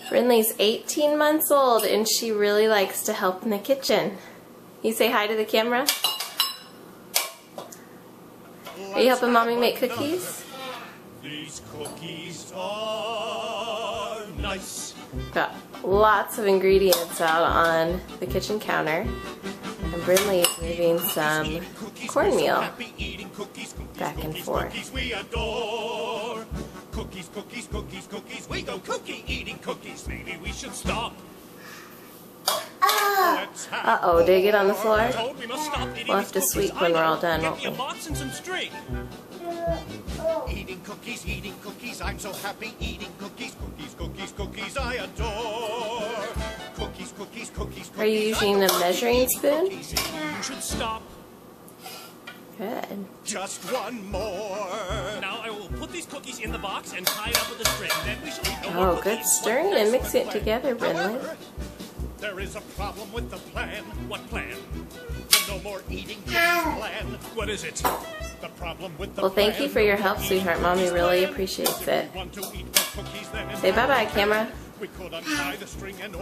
Brinley's 18 months old and she really likes to help in the kitchen. You say hi to the camera? Are you helping Mommy make cookies? These cookies are nice. Got lots of ingredients out on the kitchen counter. And Brinley is moving some cornmeal back and forth. Cookies, cookies, cookies, cookies. We go cookie eating cookies. Maybe we should stop. Uh-oh, did it get on the floor? We'll have to sweep when we're all done, won't we? Eating cookies, I'm so happy eating cookies, cookies, cookies, cookies, I adore. Cookies, cookies, cookies, Are you using a measuring spoon? You should stop. Good. Just one more. Now I will put these cookies in the box and tie it up with a string. Then we shall eat no more Oh, good stirring and mixing it together, Brinley. There is a problem with the plan. What plan? The no more eating cookies plan. What is it? The problem with the Well, thank you for your help, sweetheart. Mommy really appreciates it. Want to eat more cookies then? Say bye-bye, camera. We could untie the string and